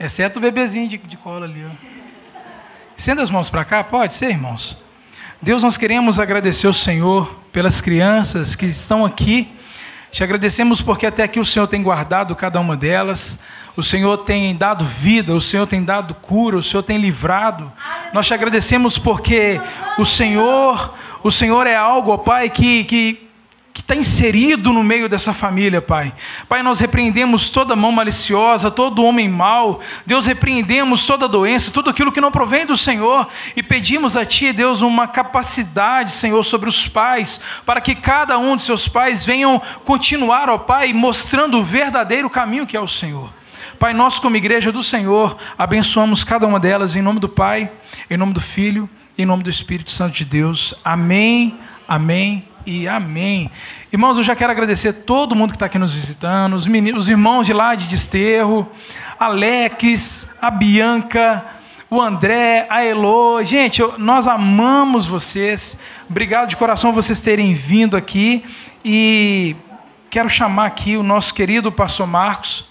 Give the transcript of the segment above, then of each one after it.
Exceto o bebezinho de colo ali, ó. Estenda as mãos para cá, pode ser, irmãos? Deus, nós queremos agradecer ao Senhor pelas crianças que estão aqui. Te agradecemos porque até aqui o Senhor tem guardado cada uma delas. O Senhor tem dado vida, o Senhor tem dado cura, o Senhor tem livrado. Nós te agradecemos porque o Senhor é algo, ó Pai, que está inserido no meio dessa família, Pai. Pai, nós repreendemos toda mão maliciosa, todo homem mau. Deus, repreendemos toda doença, tudo aquilo que não provém do Senhor. E pedimos a Ti, Deus, uma capacidade, Senhor, sobre os pais, para que cada um de seus pais venham continuar, ó Pai, mostrando o verdadeiro caminho que é o Senhor. Pai, nós como igreja do Senhor, abençoamos cada uma delas em nome do Pai, em nome do Filho, em nome do Espírito Santo de Deus. Amém, amém e amém. Irmãos, eu já quero agradecer todo mundo que está aqui nos visitando, os irmãos de lá de Desterro, Alex, a Bianca, o André, a Elô. Gente, nós amamos vocês. Obrigado de coração por vocês terem vindo aqui. E quero chamar aqui o nosso querido pastor Marcos.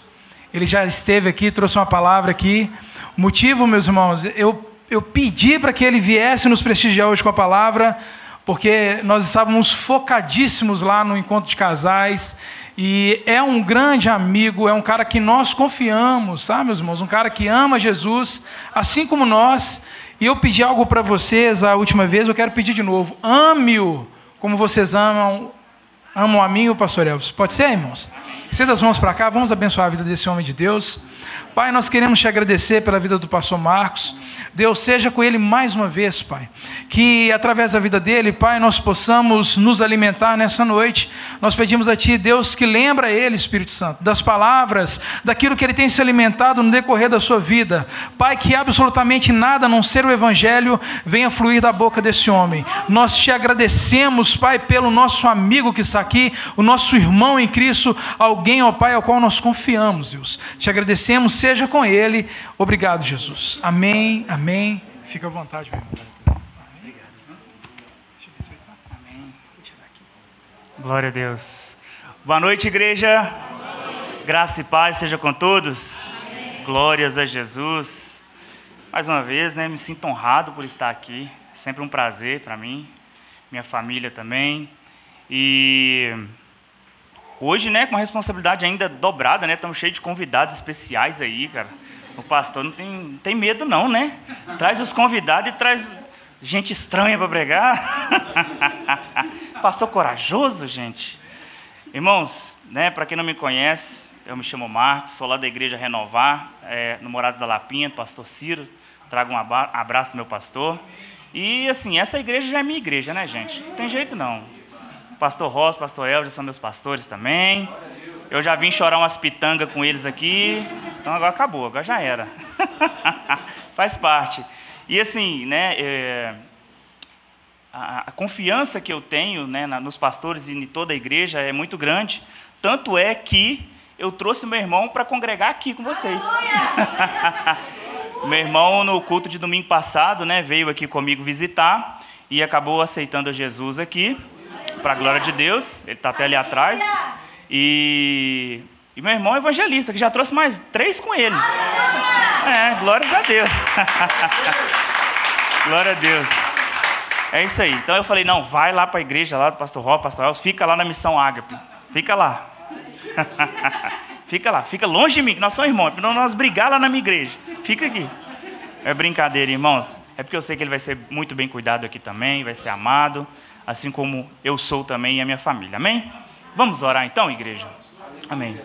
Ele já esteve aqui, trouxe uma palavra aqui. O motivo, meus irmãos, eu pedi para que ele viesse nos prestigiar hoje com a palavra, porque nós estávamos focadíssimos lá no encontro de casais, e é um grande amigo, é um cara que nós confiamos, sabe, meus irmãos? Um cara que ama Jesus, assim como nós. E eu pedi algo para vocês a última vez, eu quero pedir de novo. Ame-o como vocês amam a mim e o pastor Elvis. Pode ser, irmãos? Estenda as mãos para cá, vamos abençoar a vida desse homem de Deus. Pai, nós queremos te agradecer pela vida do pastor Marcos. Deus, seja com ele mais uma vez, Pai. Que através da vida dele, Pai, nós possamos nos alimentar nessa noite. Nós pedimos a Ti, Deus, que lembra ele, Espírito Santo, das palavras, daquilo que ele tem se alimentado no decorrer da sua vida. Pai, que absolutamente nada, a não ser o Evangelho, venha fluir da boca desse homem. Nós te agradecemos, Pai, pelo nosso amigo que está aqui, o nosso irmão em Cristo, alguém, ó Pai, ao qual nós confiamos, Deus. Te agradecemos, seja com ele. Obrigado, Jesus. Amém, amém. Fica à vontade, meu irmão. Amém. Glória a Deus. Boa noite, igreja. Boa noite. Graça e paz seja com todos. Amém. Glórias a Jesus. Mais uma vez, né, me sinto honrado por estar aqui. É sempre um prazer para mim, minha família também. E hoje, né, com uma responsabilidade ainda dobrada, né, estamos cheios de convidados especiais aí, cara. O pastor não tem medo não, né? Traz os convidados e traz gente estranha para pregar. Pastor corajoso, gente. Irmãos, né, para quem não me conhece, eu me chamo Marcos, sou lá da Igreja Renovar, no Morados da Lapinha, do pastor Ciro. Trago um abraço do meu pastor. E, assim, essa igreja já é minha igreja, né, gente? Não tem jeito não. Pastor Ross, pastor Elvis são meus pastores também. Eu já vim chorar umas pitangas com eles aqui. Então agora acabou, agora já era. Faz parte. E assim, né, a confiança que eu tenho, né, nos pastores e em toda a igreja é muito grande. Tanto é que eu trouxe meu irmão para congregar aqui com vocês. Meu irmão, no culto de domingo passado, né, veio aqui comigo visitar e acabou aceitando Jesus aqui. Para a glória de Deus, ele está até ali atrás. E meu irmão é evangelista, que já trouxe mais 3 com ele. Glórias a Deus. Glória a Deus. É isso aí. Então eu falei, não, vai lá para a igreja lá do pastor Ró, pastor Elcio, fica lá na Missão Ágape. Fica lá. Fica lá, fica longe de mim, que nós somos irmãos, para nós brigar lá na minha igreja. Fica aqui. É brincadeira, irmãos. É porque eu sei que ele vai ser muito bem cuidado aqui também, vai ser amado, assim como eu sou também e a minha família. Amém? Vamos orar então, igreja? Amém.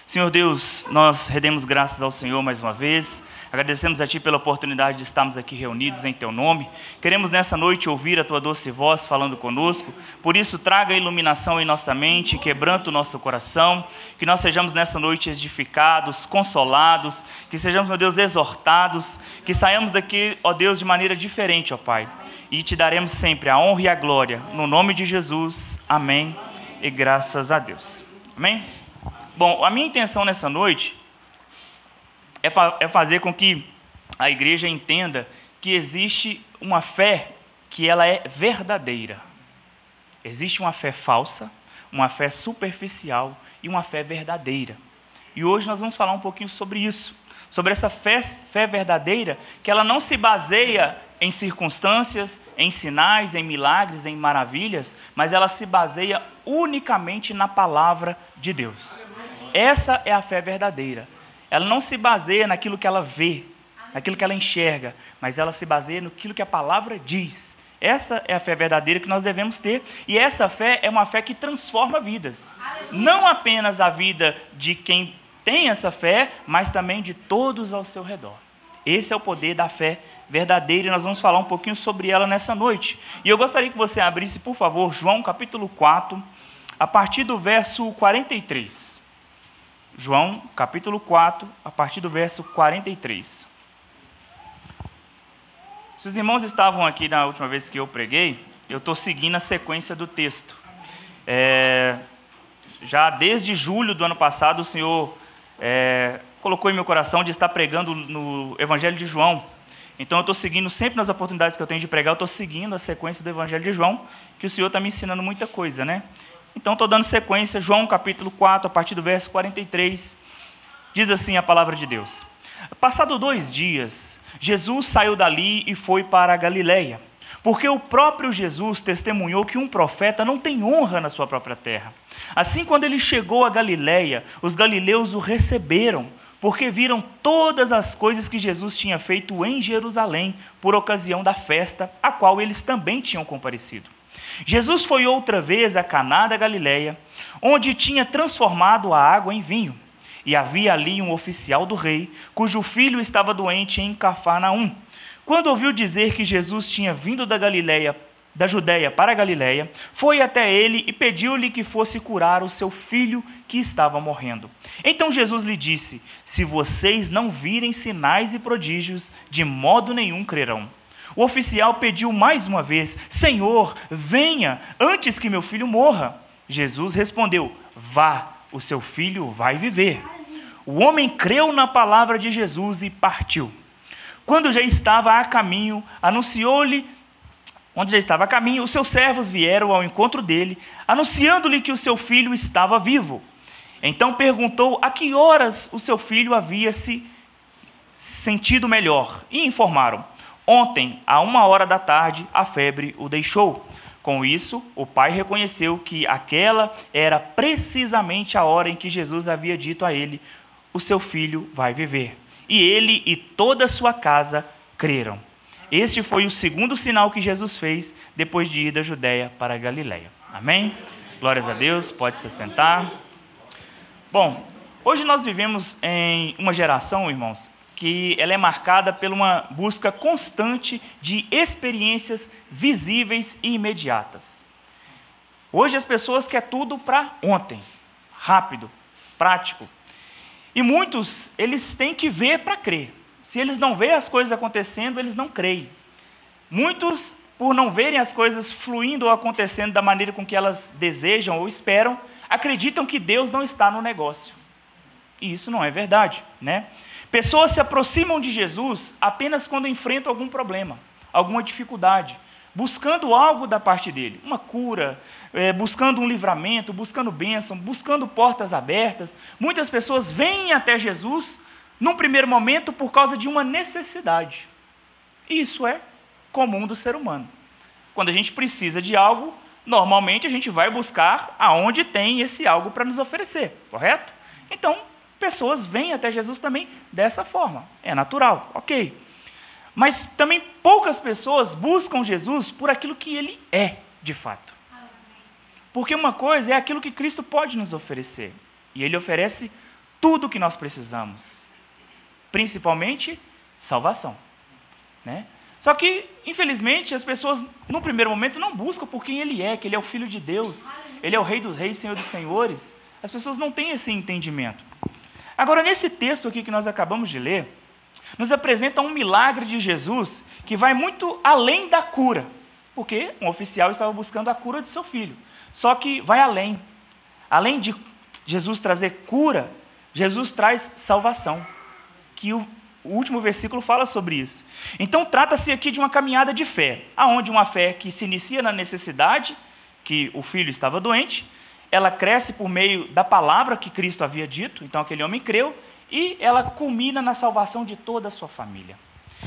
Senhor Deus, nós rendemos graças ao Senhor mais uma vez. Agradecemos a Ti pela oportunidade de estarmos aqui reunidos em Teu nome. Queremos nessa noite ouvir a Tua doce voz falando conosco. Por isso, traga iluminação em nossa mente, quebranta o nosso coração. Que nós sejamos nessa noite edificados, consolados. Que sejamos, meu Deus, exortados. Que saiamos daqui, ó Deus, de maneira diferente, ó Pai. E Te daremos sempre a honra e a glória. No nome de Jesus. Amém. E graças a Deus. Amém? Bom, a minha intenção nessa noite é fazer com que a igreja entenda que existe uma fé que ela é verdadeira. Existe uma fé falsa, uma fé superficial e uma fé verdadeira. E hoje nós vamos falar um pouquinho sobre isso, sobre essa fé verdadeira, que ela não se baseia em circunstâncias, em sinais, em milagres, em maravilhas, mas ela se baseia unicamente na palavra de Deus. Essa é a fé verdadeira. Ela não se baseia naquilo que ela vê, naquilo que ela enxerga, mas ela se baseia naquilo que a palavra diz. Essa é a fé verdadeira que nós devemos ter, e essa fé é uma fé que transforma vidas. Não apenas a vida de quem tem essa fé, mas também de todos ao seu redor. Esse é o poder da fé verdadeira, e nós vamos falar um pouquinho sobre ela nessa noite. E eu gostaria que você abrisse, por favor, João capítulo 4, a partir do verso 43. João capítulo 4, a partir do verso 43. Se os irmãos estavam aqui na última vez que eu preguei, eu estou seguindo a sequência do texto. Já desde julho do ano passado, o Senhor colocou em meu coração de estar pregando no Evangelho de João. Então eu estou seguindo, sempre nas oportunidades que eu tenho de pregar, eu estou seguindo a sequência do Evangelho de João, que o Senhor está me ensinando muita coisa, né? Então estou dando sequência, João capítulo 4, a partir do verso 43, diz assim a palavra de Deus. Passado 2 dias, Jesus saiu dali e foi para a Galileia, porque o próprio Jesus testemunhou que um profeta não tem honra na sua própria terra. Assim, quando ele chegou a Galileia, os galileus o receberam, porque viram todas as coisas que Jesus tinha feito em Jerusalém, por ocasião da festa, a qual eles também tinham comparecido. Jesus foi outra vez a Caná da Galileia, onde tinha transformado a água em vinho. E havia ali um oficial do rei, cujo filho estava doente em Cafarnaum. Quando ouviu dizer que Jesus tinha vindo da Judéia para a Galileia, foi até ele e pediu-lhe que fosse curar o seu filho que estava morrendo. Então Jesus lhe disse: se vocês não virem sinais e prodígios, de modo nenhum crerão. O oficial pediu mais uma vez: Senhor, venha, antes que meu filho morra. Jesus respondeu: vá, o seu filho vai viver. O homem creu na palavra de Jesus e partiu. Quando já estava a caminho, os seus servos vieram ao encontro dele, anunciando-lhe que o seu filho estava vivo. Então perguntou a que horas o seu filho havia se sentido melhor, e informaram: ontem, à 1h da tarde, a febre o deixou. Com isso, o pai reconheceu que aquela era precisamente a hora em que Jesus havia dito a ele: o seu filho vai viver. E ele e toda a sua casa creram. Este foi o segundo sinal que Jesus fez depois de ir da Judéia para a Galileia. Amém? Glórias a Deus, pode se sentar. Bom, hoje nós vivemos em uma geração, irmãos, que ela é marcada por uma busca constante de experiências visíveis e imediatas. Hoje as pessoas querem tudo para ontem, rápido, prático. E muitos, eles têm que ver para crer. Se eles não veem as coisas acontecendo, eles não creem. Muitos, por não verem as coisas fluindo ou acontecendo da maneira com que elas desejam ou esperam, acreditam que Deus não está no negócio. E isso não é verdade, né? Pessoas se aproximam de Jesus apenas quando enfrentam algum problema, alguma dificuldade, buscando algo da parte dele, uma cura, buscando um livramento, buscando bênção, buscando portas abertas. Muitas pessoas vêm até Jesus num primeiro momento por causa de uma necessidade. E isso é comum do ser humano. Quando a gente precisa de algo, normalmente a gente vai buscar aonde tem esse algo para nos oferecer, correto? Então, pessoas vêm até Jesus também dessa forma. É natural, ok. Mas também poucas pessoas buscam Jesus por aquilo que ele é, de fato. Porque uma coisa é aquilo que Cristo pode nos oferecer. E ele oferece tudo o que nós precisamos. Principalmente, salvação, né? Só que, infelizmente, as pessoas, no primeiro momento, não buscam por quem ele é, que ele é o Filho de Deus, ele é o Rei dos Reis, Senhor dos Senhores. As pessoas não têm esse entendimento. Agora, nesse texto aqui que nós acabamos de ler, nos apresenta um milagre de Jesus que vai muito além da cura, porque um oficial estava buscando a cura de seu filho. Só que vai além. Além de Jesus trazer cura, Jesus traz salvação, que o último versículo fala sobre isso. Então, trata-se aqui de uma caminhada de fé, aonde uma fé que se inicia na necessidade, que o filho estava doente, ela cresce por meio da palavra que Cristo havia dito, então aquele homem creu, e ela culmina na salvação de toda a sua família.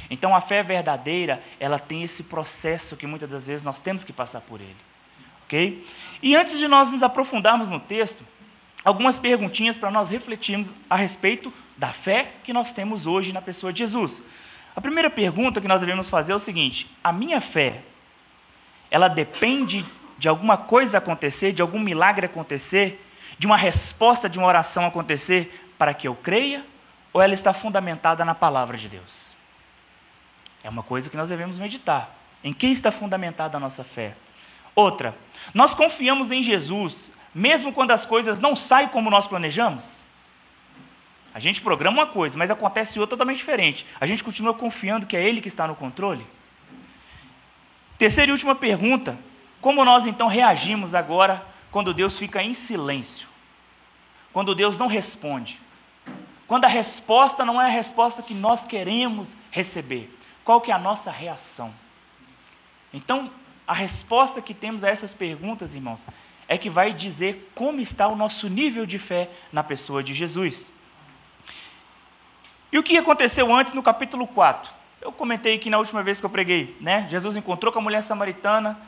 Então a fé verdadeira, ela tem esse processo que muitas das vezes nós temos que passar por ele. Ok? E antes de nós nos aprofundarmos no texto, algumas perguntinhas para nós refletirmos a respeito da fé que nós temos hoje na pessoa de Jesus. A primeira pergunta que nós devemos fazer é o seguinte: a minha fé, ela depende de alguma coisa acontecer, de algum milagre acontecer, de uma resposta de uma oração acontecer para que eu creia, ou ela está fundamentada na palavra de Deus? É uma coisa que nós devemos meditar. Em que está fundamentada a nossa fé? Outra, nós confiamos em Jesus, mesmo quando as coisas não saem como nós planejamos? A gente programa uma coisa, mas acontece outra totalmente diferente. A gente continua confiando que é Ele que está no controle? Terceira e última pergunta: como nós então reagimos agora quando Deus fica em silêncio? Quando Deus não responde? Quando a resposta não é a resposta que nós queremos receber? Qual que é a nossa reação? Então, a resposta que temos a essas perguntas, irmãos, é que vai dizer como está o nosso nível de fé na pessoa de Jesus. E o que aconteceu antes no capítulo 4? Eu comentei aqui na última vez que eu preguei, né? Jesus encontrou com a mulher samaritana,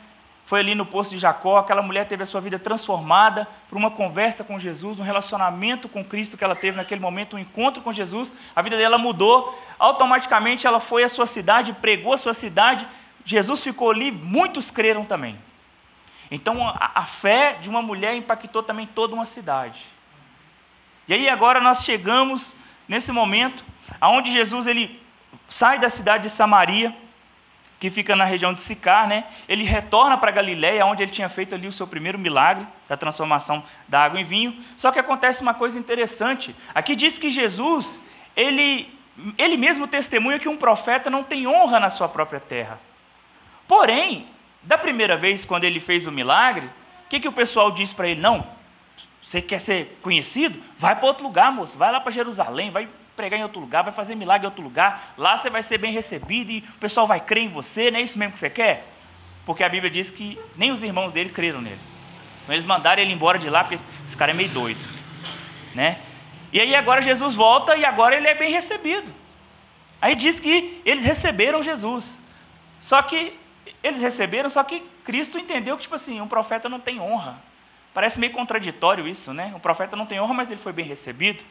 foi ali no poço de Jacó, aquela mulher teve a sua vida transformada por uma conversa com Jesus, um relacionamento com Cristo que ela teve naquele momento, um encontro com Jesus, a vida dela mudou, automaticamente ela foi à sua cidade, pregou a sua cidade, Jesus ficou ali, muitos creram também. Então a fé de uma mulher impactou também toda uma cidade. E aí agora nós chegamos nesse momento, onde Jesus ele sai da cidade de Samaria, que fica na região de Sicar, né? Ele retorna para Galiléia, onde ele tinha feito ali o seu primeiro milagre, da transformação da água em vinho. Só que acontece uma coisa interessante. Aqui diz que Jesus, ele mesmo testemunha que um profeta não tem honra na sua própria terra. Porém, da primeira vez, quando ele fez o milagre, o que o pessoal disse para ele? Não, você quer ser conhecido? Vai para outro lugar, moço. Vai lá para Jerusalém, vai pregar em outro lugar, vai fazer milagre em outro lugar, lá você vai ser bem recebido e o pessoal vai crer em você, não é isso mesmo que você quer? Porque a Bíblia diz que nem os irmãos dele creram nele. Então eles mandaram ele embora de lá, porque esse cara é meio doido, né? E aí agora Jesus volta e agora ele é bem recebido. Aí diz que eles receberam Jesus, só que Cristo entendeu que, tipo assim, um profeta não tem honra. Parece meio contraditório isso, né? O profeta não tem honra, mas ele foi bem recebido.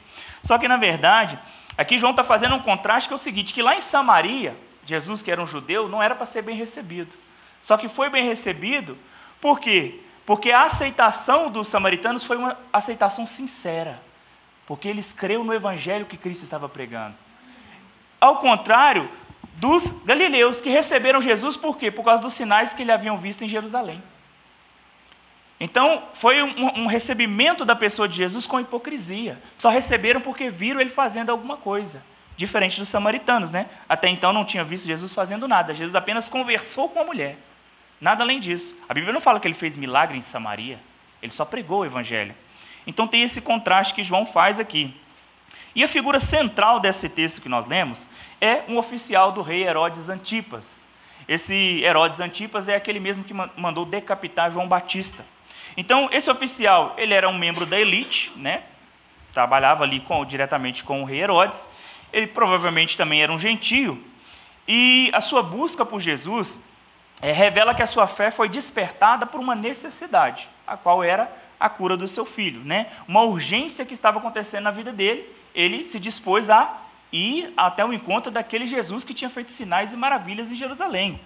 Só que, na verdade, aqui João está fazendo um contraste que é o seguinte, que lá em Samaria, Jesus, que era um judeu, não era para ser bem recebido. Só que foi bem recebido, por quê? Porque a aceitação dos samaritanos foi uma aceitação sincera, porque eles creram no evangelho que Cristo estava pregando. Ao contrário dos galileus, que receberam Jesus, por quê? Por causa dos sinais que ele haviam visto em Jerusalém. Então, foi um recebimento da pessoa de Jesus com hipocrisia. Só receberam porque viram ele fazendo alguma coisa. Diferente dos samaritanos, né? Até então não tinha visto Jesus fazendo nada. Jesus apenas conversou com a mulher. Nada além disso. A Bíblia não fala que ele fez milagre em Samaria. Ele só pregou o evangelho. Então tem esse contraste que João faz aqui. E a figura central desse texto que nós lemos é um oficial do rei Herodes Antipas. Esse Herodes Antipas é aquele mesmo que mandou decapitar João Batista. Então, esse oficial, ele era um membro da elite, né? Trabalhava ali diretamente com o rei Herodes, ele provavelmente também era um gentio, e a sua busca por Jesus revela que a sua fé foi despertada por uma necessidade, a qual era a cura do seu filho, né? Uma urgência que estava acontecendo na vida dele, ele se dispôs a ir até o encontro daquele Jesus que tinha feito sinais e maravilhas em Jerusalém.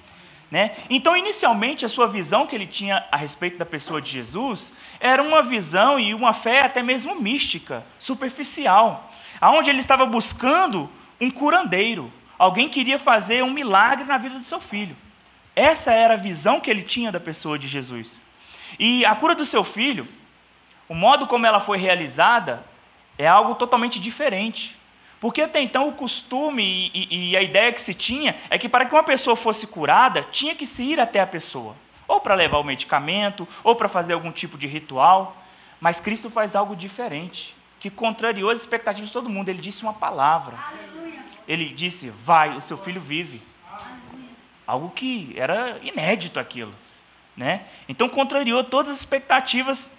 Né? Então, inicialmente, a sua visão que ele tinha a respeito da pessoa de Jesus era uma visão e uma fé até mesmo mística, superficial, onde ele estava buscando um curandeiro, alguém que iria fazer um milagre na vida do seu filho. Essa era a visão que ele tinha da pessoa de Jesus. E a cura do seu filho, o modo como ela foi realizada, é algo totalmente diferente. Porque até então o costume e a ideia que se tinha é que para que uma pessoa fosse curada, tinha que se ir até a pessoa. Ou para levar o medicamento, ou para fazer algum tipo de ritual. Mas Cristo faz algo diferente, que contrariou as expectativas de todo mundo. Ele disse uma palavra. Aleluia. Ele disse, vai, o seu filho vive. Aleluia. Algo que era inédito aquilo. Né? Então contrariou todas as expectativas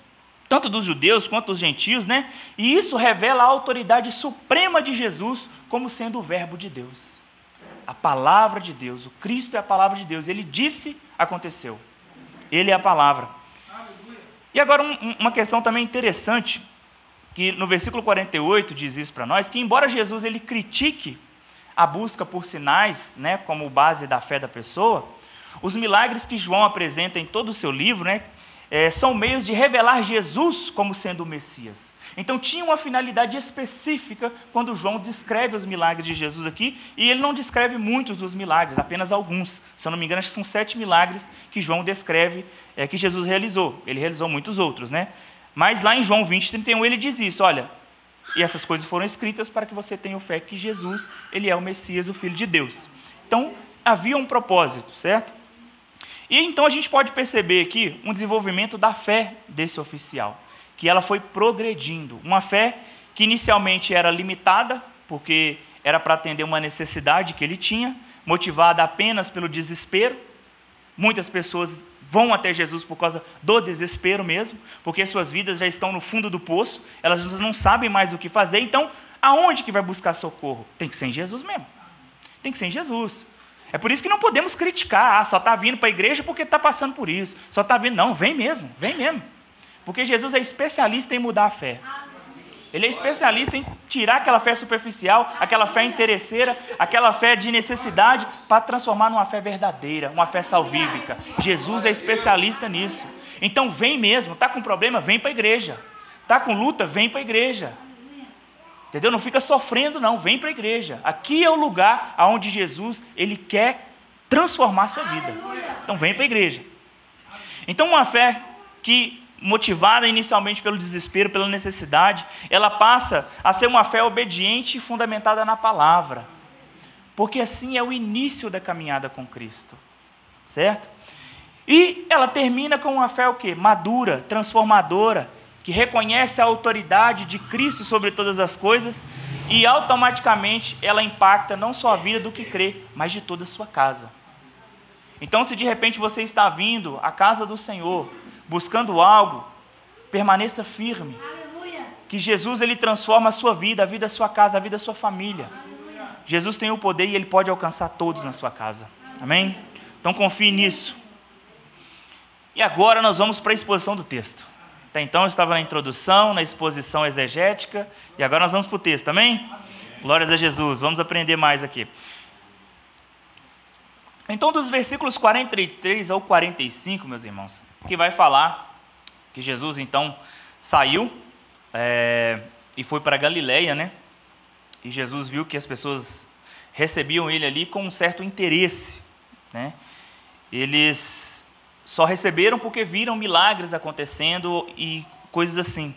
tanto dos judeus quanto dos gentios, né? E isso revela a autoridade suprema de Jesus como sendo o verbo de Deus. A palavra de Deus, o Cristo é a palavra de Deus. Ele disse, aconteceu. Ele é a palavra. E agora uma questão também interessante, que no versículo 48 diz isso para nós, que embora Jesus ele critique a busca por sinais, né, como base da fé da pessoa, os milagres que João apresenta em todo o seu livro, né, são meios de revelar Jesus como sendo o Messias. Então tinha uma finalidade específica quando João descreve os milagres de Jesus aqui, e ele não descreve muitos dos milagres, apenas alguns. Se eu não me engano, acho que são 7 milagres que João descreve que Jesus realizou. Ele realizou muitos outros, né? Mas lá em João 20:31 ele diz isso, olha, e essas coisas foram escritas para que você tenha fé que Jesus, ele é o Messias, o Filho de Deus. Então havia um propósito, certo? E então a gente pode perceber aqui um desenvolvimento da fé desse oficial, que ela foi progredindo. Uma fé que inicialmente era limitada, porque era para atender uma necessidade que ele tinha, motivada apenas pelo desespero. Muitas pessoas vão até Jesus por causa do desespero mesmo, porque suas vidas já estão no fundo do poço, elas não sabem mais o que fazer. Então, aonde que vai buscar socorro? Tem que ser em Jesus mesmo. Tem que ser em Jesus. É por isso que não podemos criticar, só está vindo para a igreja porque está passando por isso. Só está vindo, não, vem mesmo. Porque Jesus é especialista em mudar a fé. Ele é especialista em tirar aquela fé superficial, aquela fé interesseira, aquela fé de necessidade, para transformar numa fé verdadeira, uma fé salvífica. Jesus é especialista nisso. Então vem mesmo, está com problema, vem para a igreja. Está com luta, vem para a igreja. Entendeu? Não fica sofrendo não, vem para a igreja. Aqui é o lugar onde Jesus, ele quer transformar a sua vida. Então vem para a igreja. Então uma fé que, motivada inicialmente pelo desespero, pela necessidade, ela passa a ser uma fé obediente e fundamentada na palavra. Porque assim é o início da caminhada com Cristo. Certo? E ela termina com uma fé o quê? Madura, transformadora, que reconhece a autoridade de Cristo sobre todas as coisas e automaticamente ela impacta não só a vida do que crê, mas de toda a sua casa. Então, se de repente você está vindo à casa do Senhor, buscando algo, permaneça firme. Que Jesus ele transforma a sua vida, a vida da sua casa, a vida da sua família. Jesus tem o poder e ele pode alcançar todos na sua casa. Amém? Então confie nisso. E agora nós vamos para a exposição do texto. Até então eu estava na introdução, na exposição exegética, e agora nós vamos para o texto, amém? Glórias a Jesus, vamos aprender mais aqui. Então, dos versículos 43 ao 45, meus irmãos, que vai falar que Jesus, então, saiu e foi para Galileia, né? E Jesus viu que as pessoas recebiam ele ali com um certo interesse, né? Eles só receberam porque viram milagres acontecendo e coisas assim.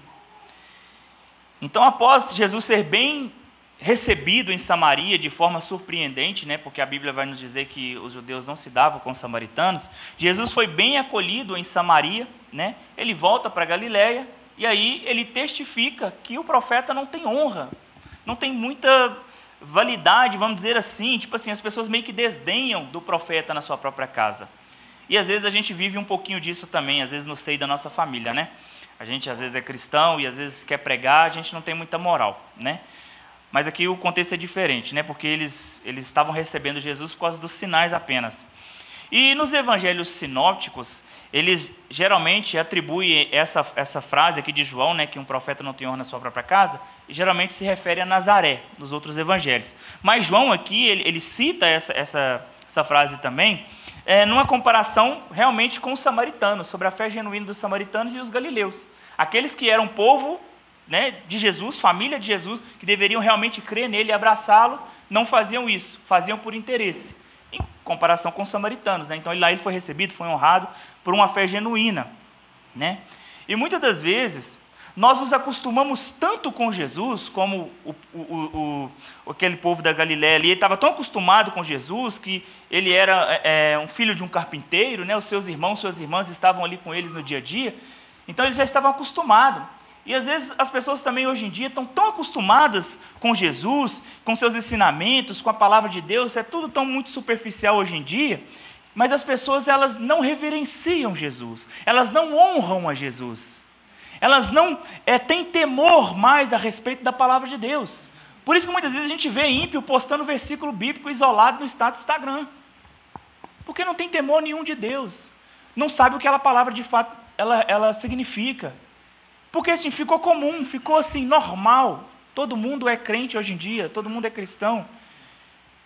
Então, após Jesus ser bem recebido em Samaria de forma surpreendente, né, porque a Bíblia vai nos dizer que os judeus não se davam com os samaritanos, Jesus foi bem acolhido em Samaria, né, ele volta para Galileia, e aí ele testifica que o profeta não tem honra, não tem muita validade, vamos dizer assim, tipo assim, as pessoas meio que desdenham do profeta na sua própria casa. E às vezes a gente vive um pouquinho disso também, às vezes no seio da nossa família, né? A gente às vezes é cristão e às vezes quer pregar, a gente não tem muita moral, né? Mas aqui o contexto é diferente, né? Porque eles estavam recebendo Jesus por causa dos sinais apenas. E nos evangelhos sinópticos, eles geralmente atribuem essa frase aqui de João, né, que um profeta não tem honra na sua própria casa, e geralmente se refere a Nazaré, nos outros evangelhos. Mas João aqui, ele cita essa frase também, numa comparação realmente com os samaritanos, sobre a fé genuína dos samaritanos e os galileus. Aqueles que eram povo, né, de Jesus, família de Jesus, que deveriam realmente crer nele e abraçá-lo, não faziam isso, faziam por interesse, em comparação com os samaritanos, né? Então lá ele foi recebido, foi honrado por uma fé genuína, né? E muitas das vezes nós nos acostumamos tanto com Jesus, como aquele povo da Galiléia ali, ele estava tão acostumado com Jesus, que ele era um filho de um carpinteiro, né? Os seus irmãos, suas irmãs estavam ali com eles no dia a dia, então eles já estavam acostumados. E às vezes as pessoas também hoje em dia estão tão acostumadas com Jesus, com seus ensinamentos, com a palavra de Deus, é tudo tão muito superficial hoje em dia, mas as pessoas elas não reverenciam Jesus, elas não honram a Jesus. elas não têm temor mais a respeito da palavra de Deus. Por isso que muitas vezes a gente vê ímpio postando versículo bíblico isolado no status do Instagram. Porque não tem temor nenhum de Deus. Não sabe o que aquela palavra de fato ela significa. Porque assim, ficou comum, ficou assim, normal. Todo mundo é crente hoje em dia, todo mundo é cristão.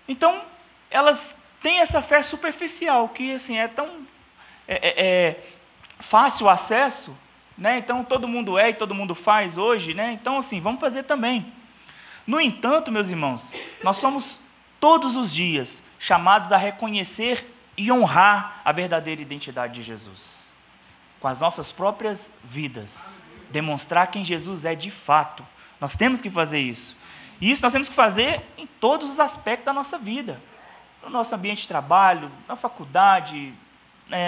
Então, elas têm essa fé superficial, que assim, é tão fácil acesso, né? Então todo mundo e todo mundo faz hoje, né? Então assim, vamos fazer também. No entanto, meus irmãos, nós somos todos os dias chamados a reconhecer e honrar a verdadeira identidade de Jesus, com as nossas próprias vidas, demonstrar quem Jesus é de fato. Nós temos que fazer isso. E isso nós temos que fazer em todos os aspectos da nossa vida, no nosso ambiente de trabalho, na faculdade,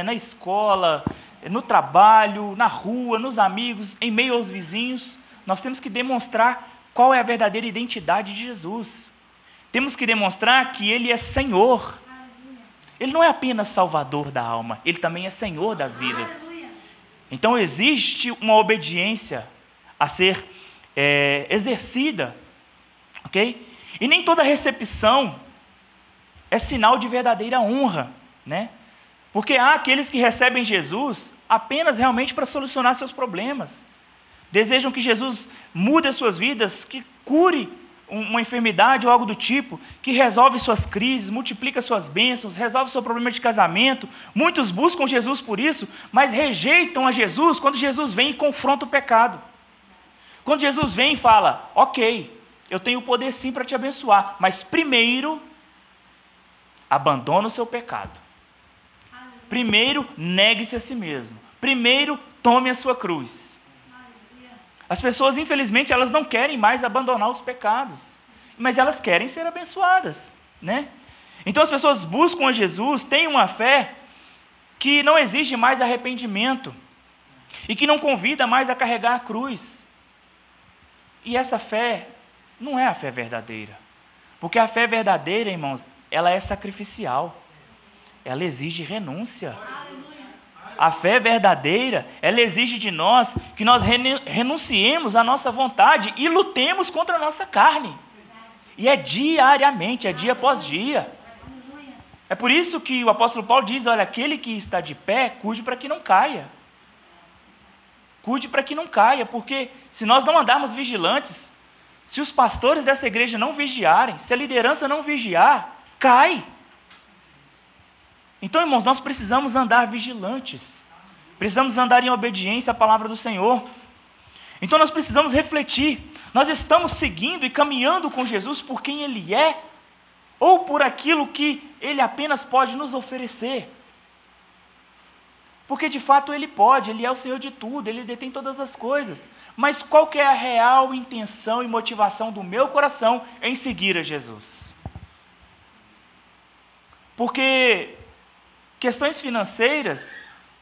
na escola, no trabalho, na rua, nos amigos, em meio aos vizinhos. Nós temos que demonstrar qual é a verdadeira identidade de Jesus. Temos que demonstrar que Ele é Senhor. Ele não é apenas Salvador da alma, Ele também é Senhor das vidas. Então existe uma obediência a ser exercida, ok? E nem toda recepção é sinal de verdadeira honra, né? Porque há aqueles que recebem Jesus apenas realmente para solucionar seus problemas. Desejam que Jesus mude as suas vidas, que cure uma enfermidade ou algo do tipo, que resolve suas crises, multiplica suas bênçãos, resolve seu problema de casamento. Muitos buscam Jesus por isso, mas rejeitam a Jesus quando Jesus vem e confronta o pecado. Quando Jesus vem e fala, ok, eu tenho o poder sim para te abençoar, mas primeiro, abandona o seu pecado. Primeiro, negue-se a si mesmo. Primeiro, tome a sua cruz. As pessoas, infelizmente, elas não querem mais abandonar os pecados, mas elas querem ser abençoadas, né? Então as pessoas buscam a Jesus, têm uma fé que não exige mais arrependimento e que não convida mais a carregar a cruz. E essa fé não é a fé verdadeira, porque a fé verdadeira, irmãos, ela é sacrificial, ela exige renúncia. A fé verdadeira, ela exige de nós que nós renunciemos à nossa vontade e lutemos contra a nossa carne. E é diariamente, é dia após dia. É por isso que o apóstolo Paulo diz, olha, aquele que está de pé, cuide para que não caia. Cuide para que não caia, porque se nós não andarmos vigilantes, se os pastores dessa igreja não vigiarem, se a liderança não vigiar, cai. Então, irmãos, nós precisamos andar vigilantes, precisamos andar em obediência à palavra do Senhor. Então nós precisamos refletir, nós estamos seguindo e caminhando com Jesus por quem Ele é, ou por aquilo que Ele apenas pode nos oferecer? Porque de fato Ele pode, Ele é o Senhor de tudo, Ele detém todas as coisas, mas qual que é a real intenção e motivação do meu coração em seguir a Jesus? Porque questões financeiras,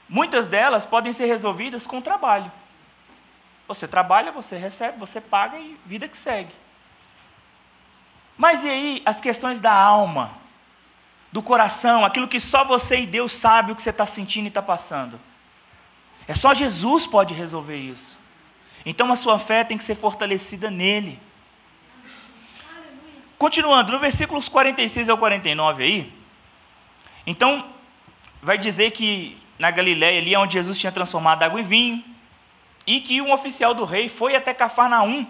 muitas delas podem ser resolvidas com trabalho. Você trabalha, você recebe, você paga e vida que segue. Mas e aí as questões da alma, do coração, aquilo que só você e Deus sabe o que você está sentindo e está passando? É só Jesus pode resolver isso. Então a sua fé tem que ser fortalecida nele. Continuando, no versículos 46 ao 49 aí, então vai dizer que na Galiléia, ali onde Jesus tinha transformado água em vinho, e que um oficial do rei foi até Cafarnaum,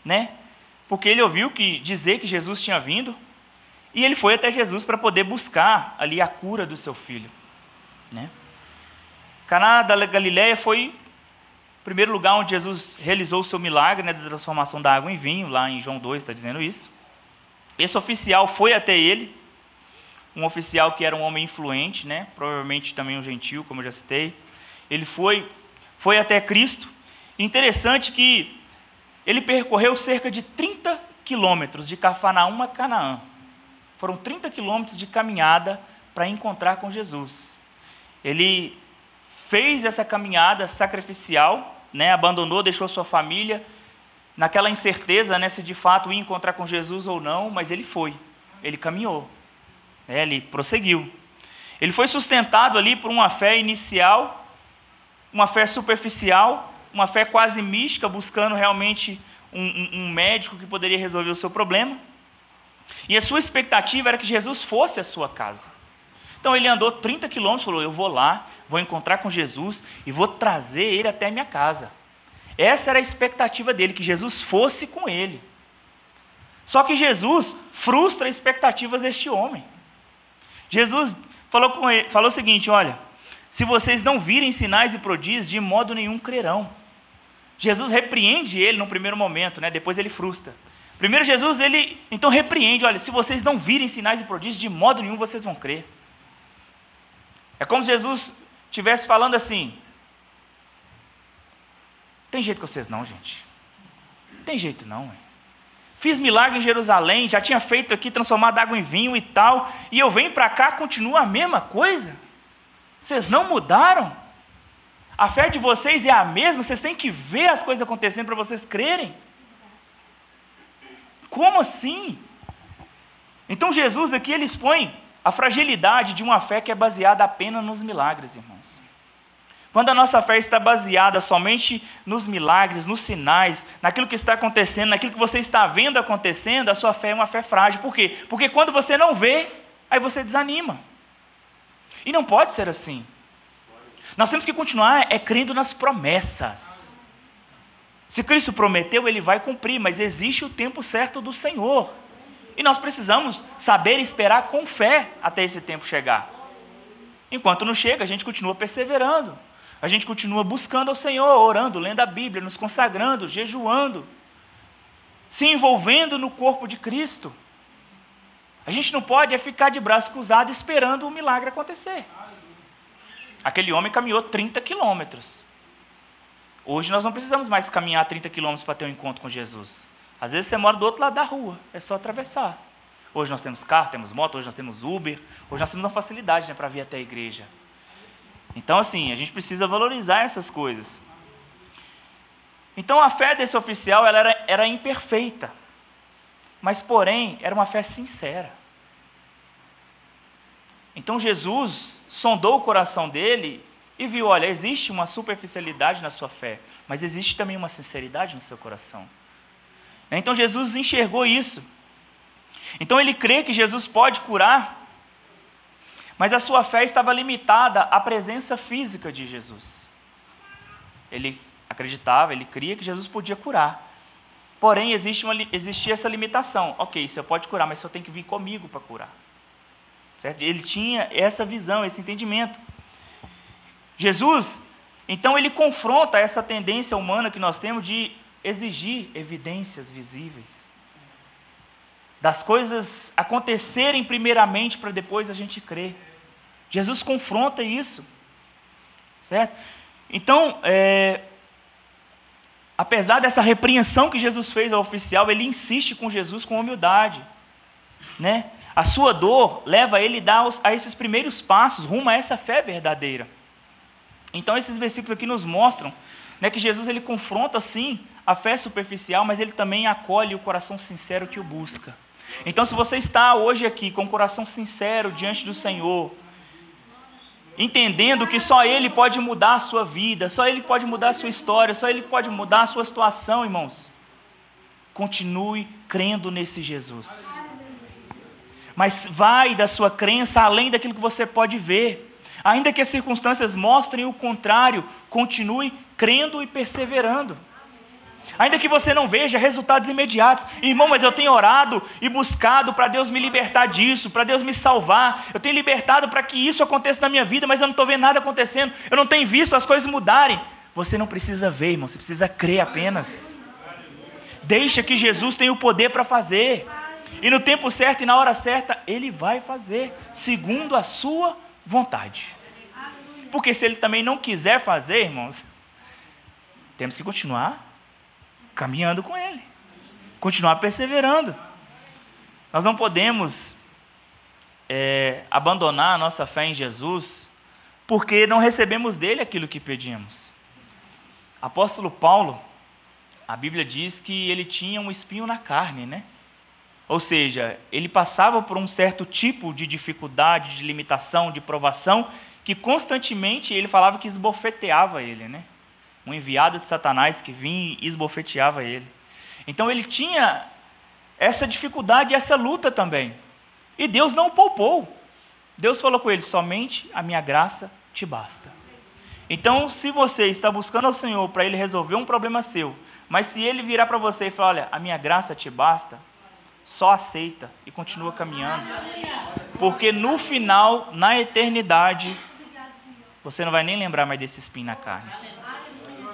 né? Porque ele ouviu dizer que Jesus tinha vindo, e ele foi até Jesus para poder buscar ali a cura do seu filho, né? Caná da Galiléia foi o primeiro lugar onde Jesus realizou o seu milagre, né, da transformação da água em vinho, lá em João 2 está dizendo isso. Esse oficial foi até ele, um oficial que era um homem influente, né? Provavelmente também um gentil, como eu já citei. Ele foi até Cristo. Interessante que ele percorreu cerca de 30 quilômetros de Cafarnaum a Canaã. Foram 30 quilômetros de caminhada para encontrar com Jesus. Ele fez essa caminhada sacrificial, né? Abandonou, deixou sua família, naquela incerteza, né, se de fato ia encontrar com Jesus ou não, mas ele foi, ele caminhou. Ele prosseguiu. Ele foi sustentado ali por uma fé inicial, uma fé superficial, uma fé quase mística, buscando realmente um médico que poderia resolver o seu problema. E a sua expectativa era que Jesus fosse à sua casa. Então ele andou 30 quilômetros e falou, eu vou lá, vou encontrar com Jesus e vou trazer ele até a minha casa. Essa era a expectativa dele, que Jesus fosse com ele. Só que Jesus frustra as expectativas deste homem. Jesus falou o seguinte, olha, se vocês não virem sinais e prodígios, de modo nenhum crerão. Jesus repreende ele no primeiro momento, né? Depois ele frustra. Primeiro Jesus, ele então repreende, olha, se vocês não virem sinais e prodígios, de modo nenhum vocês vão crer. É como se Jesus estivesse falando assim, tem jeito com vocês não, gente. Não tem jeito não, ué. Fiz milagre em Jerusalém, já tinha feito aqui, transformado água em vinho e tal, e eu venho para cá, continua a mesma coisa? Vocês não mudaram? A fé de vocês é a mesma, vocês têm que ver as coisas acontecendo para vocês crerem. Como assim? Então Jesus aqui, ele expõe a fragilidade de uma fé que é baseada apenas nos milagres, irmãos. Quando a nossa fé está baseada somente nos milagres, nos sinais, naquilo que está acontecendo, naquilo que você está vendo acontecendo, a sua fé é uma fé frágil. Por quê? Porque quando você não vê, aí você desanima. E não pode ser assim. Nós temos que continuar crendo nas promessas. Se Cristo prometeu, Ele vai cumprir, mas existe o tempo certo do Senhor. E nós precisamos saber esperar com fé até esse tempo chegar. Enquanto não chega, a gente continua perseverando. A gente continua buscando ao Senhor, orando, lendo a Bíblia, nos consagrando, jejuando, se envolvendo no corpo de Cristo. A gente não pode ficar de braço cruzado esperando o milagre acontecer. Aquele homem caminhou 30 quilômetros. Hoje nós não precisamos mais caminhar 30 quilômetros para ter um encontro com Jesus. Às vezes você mora do outro lado da rua, é só atravessar. Hoje nós temos carro, temos moto, hoje nós temos Uber, hoje nós temos uma facilidade, né, para vir até a igreja. Então, assim, a gente precisa valorizar essas coisas. Então, a fé desse oficial ela era imperfeita, mas, porém, era uma fé sincera. Então, Jesus sondou o coração dele e viu, olha, existe uma superficialidade na sua fé, mas existe também uma sinceridade no seu coração. Então, Jesus enxergou isso. Então, ele crê que Jesus pode curar, mas a sua fé estava limitada à presença física de Jesus. Ele acreditava, ele cria que Jesus podia curar. Porém, existia essa limitação. Ok, você pode curar, mas você tem que vir comigo para curar. Certo? Ele tinha essa visão, esse entendimento. Jesus, então, ele confronta essa tendência humana que nós temos de exigir evidências visíveis. Das coisas acontecerem primeiramente para depois a gente crer. Jesus confronta isso. Certo? Então, apesar dessa repreensão que Jesus fez ao oficial, ele insiste com Jesus com humildade. Né? A sua dor leva ele a esses primeiros passos, rumo a essa fé verdadeira. Então, esses versículos aqui nos mostram, né, que Jesus ele confronta, sim, a fé superficial, mas ele também acolhe o coração sincero que o busca. Então, se você está hoje aqui com o coração sincero diante do Senhor, entendendo que só Ele pode mudar a sua vida, só Ele pode mudar a sua história, só Ele pode mudar a sua situação, irmãos, continue crendo nesse Jesus. Mas vai da sua crença além daquilo que você pode ver. Ainda que as circunstâncias mostrem o contrário, continue crendo e perseverando. Ainda que você não veja resultados imediatos. Irmão, mas eu tenho orado e buscado para Deus me libertar disso, para Deus me salvar. Eu tenho libertado para que isso aconteça na minha vida, mas eu não estou vendo nada acontecendo. Eu não tenho visto as coisas mudarem. Você não precisa ver, irmão, você precisa crer apenas. Deixa que Jesus tenha o poder para fazer. E no tempo certo e na hora certa, Ele vai fazer, segundo a sua vontade. Porque se Ele também não quiser fazer, irmãos, temos que continuar caminhando com Ele, continuar perseverando. Nós não podemos abandonar a nossa fé em Jesus, porque não recebemos dele aquilo que pedimos. Apóstolo Paulo, a Bíblia diz que ele tinha um espinho na carne, né? Ou seja, ele passava por um certo tipo de dificuldade, de limitação, de provação, que constantemente ele falava que esbofeteava ele, né? um enviado de Satanás que vinha e esbofeteava ele. Então ele tinha essa dificuldade, essa luta também. E Deus não o poupou. Deus falou com ele: somente a minha graça te basta. Então, se você está buscando ao Senhor para Ele resolver um problema seu, mas se Ele virar para você e falar: olha, a minha graça te basta, só aceita e continua caminhando. Porque no final, na eternidade, você não vai nem lembrar mais desse espinho na carne.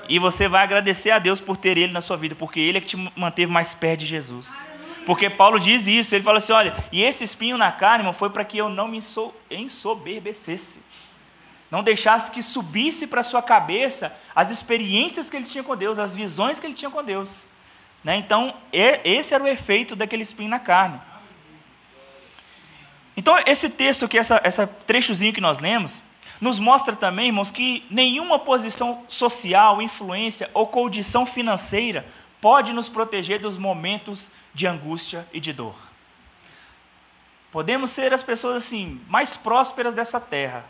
E você vai agradecer a Deus por ter Ele na sua vida, porque Ele é que te manteve mais perto de Jesus. Porque Paulo diz isso, ele fala assim: olha, e esse espinho na carne, irmão, foi para que eu não me ensoberbecesse. Não deixasse que subisse para a sua cabeça as experiências que ele tinha com Deus, as visões que ele tinha com Deus. Né? Então, esse era o efeito daquele espinho na carne. Então, esse texto aqui, esse trechozinho que nós lemos, nos mostra também, irmãos, que nenhuma posição social, influência ou condição financeira pode nos proteger dos momentos de angústia e de dor. Podemos ser as pessoas assim mais prósperas dessa terra,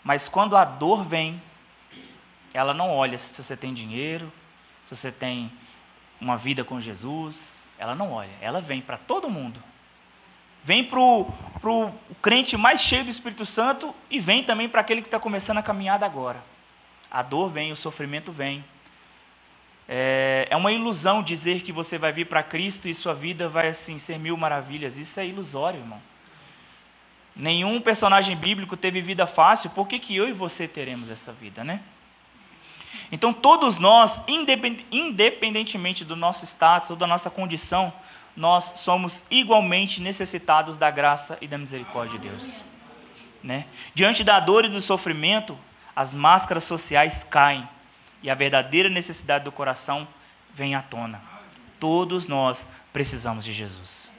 mas quando a dor vem, ela não olha se você tem dinheiro, se você tem uma vida com Jesus, ela não olha, ela vem para todo mundo. Vem para o crente mais cheio do Espírito Santo e vem também para aquele que está começando a caminhada agora. A dor vem, o sofrimento vem. É uma ilusão dizer que você vai vir para Cristo e sua vida vai assim ser mil maravilhas. Isso é ilusório, irmão. Nenhum personagem bíblico teve vida fácil, por que eu e você teremos essa vida, né? Então todos nós, independentemente do nosso status ou da nossa condição, nós somos igualmente necessitados da graça e da misericórdia de Deus. Né? Diante da dor e do sofrimento, as máscaras sociais caem e a verdadeira necessidade do coração vem à tona. Todos nós precisamos de Jesus.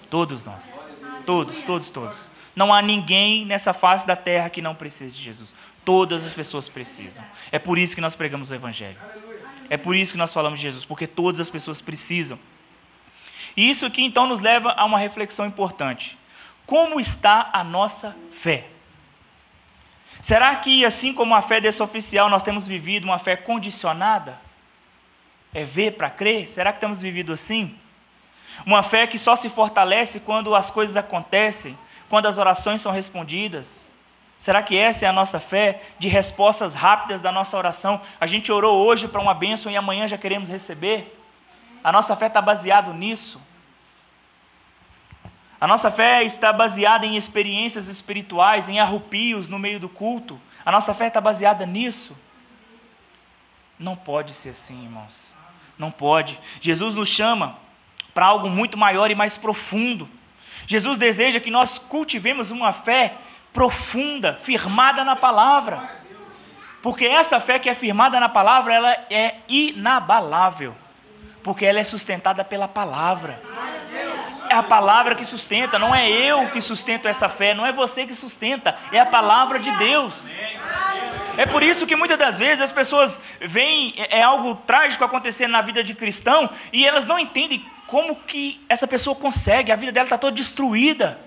Todos nós. Todos. Não há ninguém nessa face da terra que não precise de Jesus. Todas as pessoas precisam. É por isso que nós pregamos o Evangelho. É por isso que nós falamos de Jesus, porque todas as pessoas precisam. E isso aqui então nos leva a uma reflexão importante. Como está a nossa fé? Será que, assim como a fé desse oficial, nós temos vivido uma fé condicionada? É ver para crer? Será que temos vivido assim? Uma fé que só se fortalece quando as coisas acontecem, quando as orações são respondidas? Será que essa é a nossa fé, de respostas rápidas da nossa oração? A gente orou hoje para uma bênção e amanhã já queremos receber? A nossa fé está baseada nisso? A nossa fé está baseada em experiências espirituais, em arrupios no meio do culto? A nossa fé está baseada nisso? Não pode ser assim, irmãos. Não pode. Jesus nos chama para algo muito maior e mais profundo. Jesus deseja que nós cultivemos uma fé profunda, firmada na palavra. Porque essa fé que é firmada na palavra, ela é inabalável. Porque ela é sustentada pela palavra. É a palavra que sustenta, não é eu que sustento essa fé, não é você que sustenta, é a palavra de Deus. É por isso que muitas das vezes as pessoas veem algo trágico acontecendo na vida de cristão e elas não entendem como que essa pessoa consegue, a vida dela está toda destruída.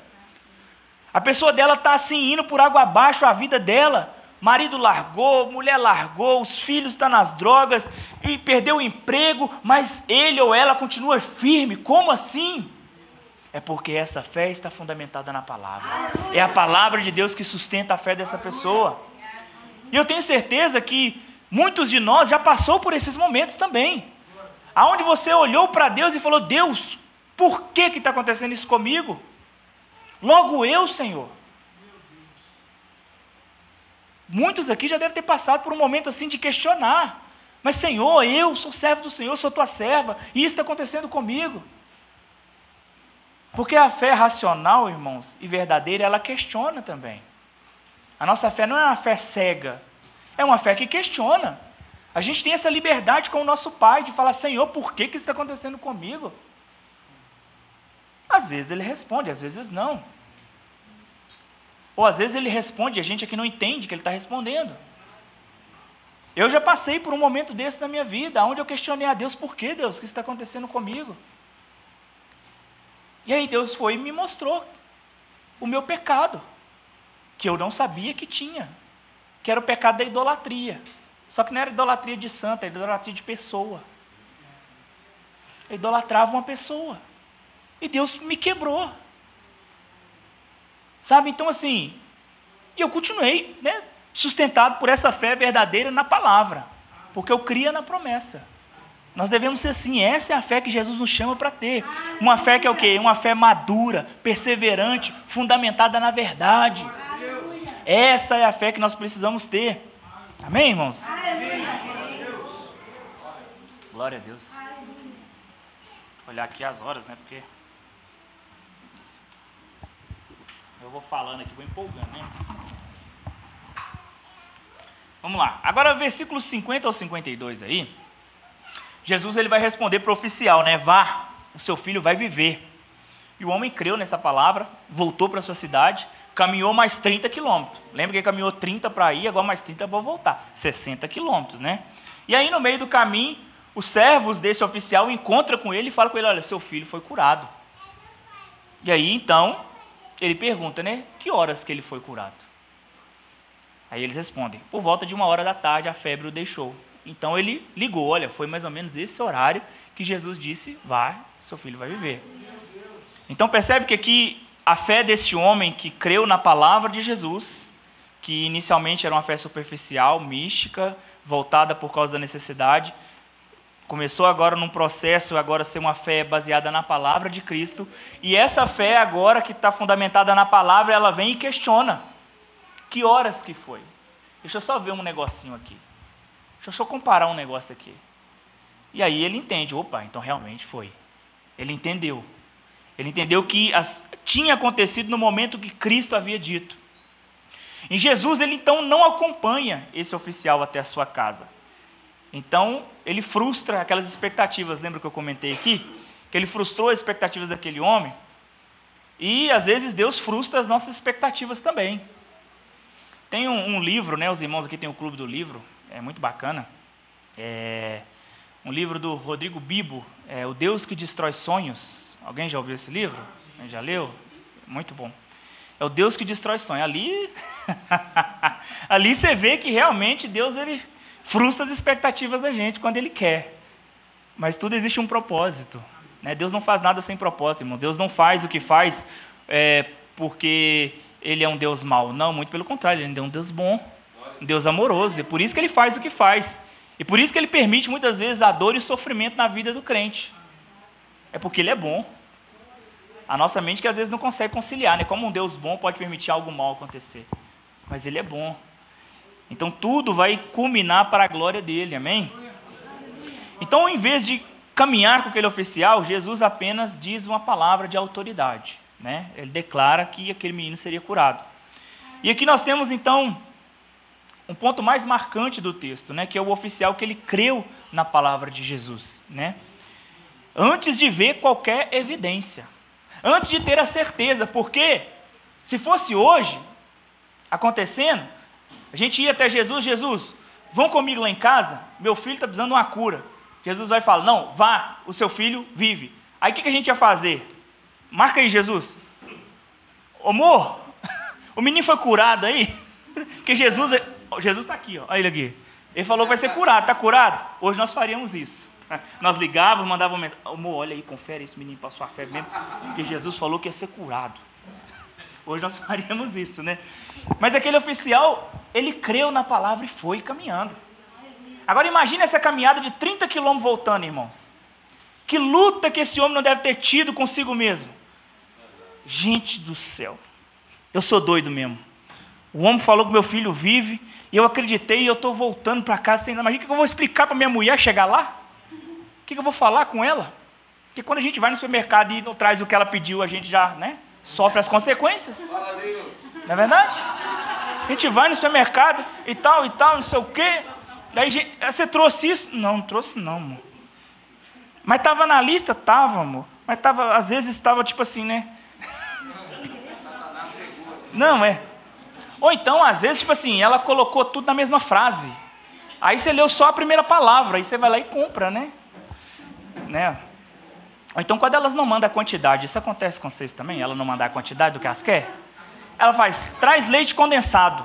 A pessoa dela está assim, indo por água abaixo a vida dela. Marido largou, mulher largou, os filhos estão nas drogas e perdeu o emprego, mas ele ou ela continua firme. Como assim? É porque essa fé está fundamentada na palavra. É a palavra de Deus que sustenta a fé dessa pessoa. E eu tenho certeza que muitos de nós já passou por esses momentos também. Aonde você olhou para Deus e falou: Deus, por que está acontecendo isso comigo? Logo eu, Senhor. Muitos aqui já devem ter passado por um momento assim de questionar. Mas Senhor, eu sou servo do Senhor, sou tua serva, e isso está acontecendo comigo. Porque a fé racional, irmãos, e verdadeira, ela questiona também. A nossa fé não é uma fé cega, é uma fé que questiona. A gente tem essa liberdade com o nosso Pai, de falar: Senhor, por que isso está acontecendo comigo? Às vezes Ele responde, às vezes não. Ou às vezes Ele responde e a gente aqui não entende que Ele está respondendo. Eu já passei por um momento desse na minha vida, onde eu questionei a Deus: por que, Deus, que isso está acontecendo comigo? E aí Deus foi e me mostrou o meu pecado, que eu não sabia que tinha, que era o pecado da idolatria. Só que não era idolatria de santo, era idolatria de pessoa. Eu idolatrava uma pessoa. E Deus me quebrou. Sabe, então assim, e eu continuei, né, sustentado por essa fé verdadeira na palavra, porque eu cria na promessa. Nós devemos ser assim, essa é a fé que Jesus nos chama para ter. Uma fé que é o quê? Uma fé madura, perseverante, fundamentada na verdade. Essa é a fé que nós precisamos ter. Amém, irmãos? Glória a Deus. Vou olhar aqui as horas, né, porque eu vou falando aqui, vou empolgando, né? Vamos lá. Agora, versículos 50 ao 52 aí, Jesus ele vai responder para o oficial, né? Vá, o seu filho vai viver. E o homem creu nessa palavra, voltou para a sua cidade, caminhou mais 30 quilômetros. Lembra que ele caminhou 30 para ir, agora mais 30 para voltar. 60 quilômetros, né? E aí, no meio do caminho, os servos desse oficial encontram com ele e falam com ele, olha, seu filho foi curado. E aí, então, ele pergunta, né? Que horas que ele foi curado? Aí eles respondem, por volta de 1h a febre o deixou. Então ele ligou, olha, foi mais ou menos esse horário que Jesus disse, vai, seu filho vai viver. Então percebe que aqui a fé desse homem que creu na palavra de Jesus, que inicialmente era uma fé superficial, mística, voltada por causa da necessidade, começou agora num processo, agora ser uma fé baseada na palavra de Cristo, e essa fé agora que está fundamentada na palavra, ela vem e questiona, que horas que foi? Deixa eu só ver um negocinho aqui. Deixa eu comparar um negócio aqui. E aí ele entende, opa, então realmente foi. Ele entendeu. Ele entendeu que tinha acontecido no momento que Cristo havia dito. Em Jesus, ele então não acompanha esse oficial até a sua casa. Então, ele frustra aquelas expectativas. Lembra que eu comentei aqui? Que ele frustrou as expectativas daquele homem. E, às vezes, Deus frustra as nossas expectativas também. Tem um livro, né? Os irmãos aqui têm o Clube do Livro. É muito bacana. É um livro do Rodrigo Bibo, O Deus que Destrói Sonhos. Alguém já ouviu esse livro? Já leu? Muito bom. É o Deus que destrói sonhos. Ali você vê que realmente Deus ele frustra as expectativas da gente quando Ele quer. Mas tudo existe um propósito. Né? Deus não faz nada sem propósito, irmão. Deus não faz o que faz porque Ele é um Deus mau. Não, muito pelo contrário. Ele é um Deus bom, um Deus amoroso. É por isso que Ele faz o que faz. E por isso que Ele permite muitas vezes a dor e o sofrimento na vida do crente. É porque Ele é bom. A nossa mente que às vezes não consegue conciliar, né? Como um Deus bom pode permitir algo mal acontecer. Mas Ele é bom. Então tudo vai culminar para a glória dEle, amém? Então, em vez de caminhar com aquele oficial, Jesus apenas diz uma palavra de autoridade, né? Ele declara que aquele menino seria curado. E aqui nós temos então um ponto mais marcante do texto, né? Que é o oficial que ele creu na palavra de Jesus, né? Antes de ver qualquer evidência. Antes de ter a certeza, porque se fosse hoje, acontecendo, a gente ia até Jesus, vão comigo lá em casa, meu filho está precisando de uma cura. Jesus vai falar, não, vá, o seu filho vive. Aí o que a gente ia fazer? Marca aí, Jesus. Ô, amor, o menino foi curado aí? Porque Jesus está aqui, ó, olha ele aqui. Ele falou que vai ser curado, está curado? Hoje nós faríamos isso. Nós ligávamos, mandávamos mensagem. Amor, olha aí, confere esse menino passou a fé mesmo, porque Jesus falou que ia ser curado. Hoje nós faríamos isso, né? Mas aquele oficial, ele creu na palavra e foi caminhando. Agora imagine essa caminhada de 30 quilômetros voltando, irmãos. Que luta que esse homem não deve ter tido consigo mesmo. Gente do céu, eu sou doido mesmo. O homem falou que meu filho vive, e eu acreditei, e eu estou voltando para casa sem nada. Imagina o que eu vou explicar para minha mulher chegar lá? O que eu vou falar com ela? Porque quando a gente vai no supermercado e não traz o que ela pediu, a gente já, né, sofre as consequências. Não é verdade? A gente vai no supermercado e tal, não sei o quê. Daí, você trouxe isso? Não trouxe não, amor. Mas estava na lista? Estava, amor. Mas tava, às vezes estava tipo assim, né? Não, é. Ou então, às vezes, tipo assim, ela colocou tudo na mesma frase. Aí você leu só a primeira palavra, aí você vai lá e compra, né? Ou então, quando elas não mandam a quantidade, isso acontece com vocês também? Ela não mandar a quantidade do que elas querem? Ela faz, traz leite condensado.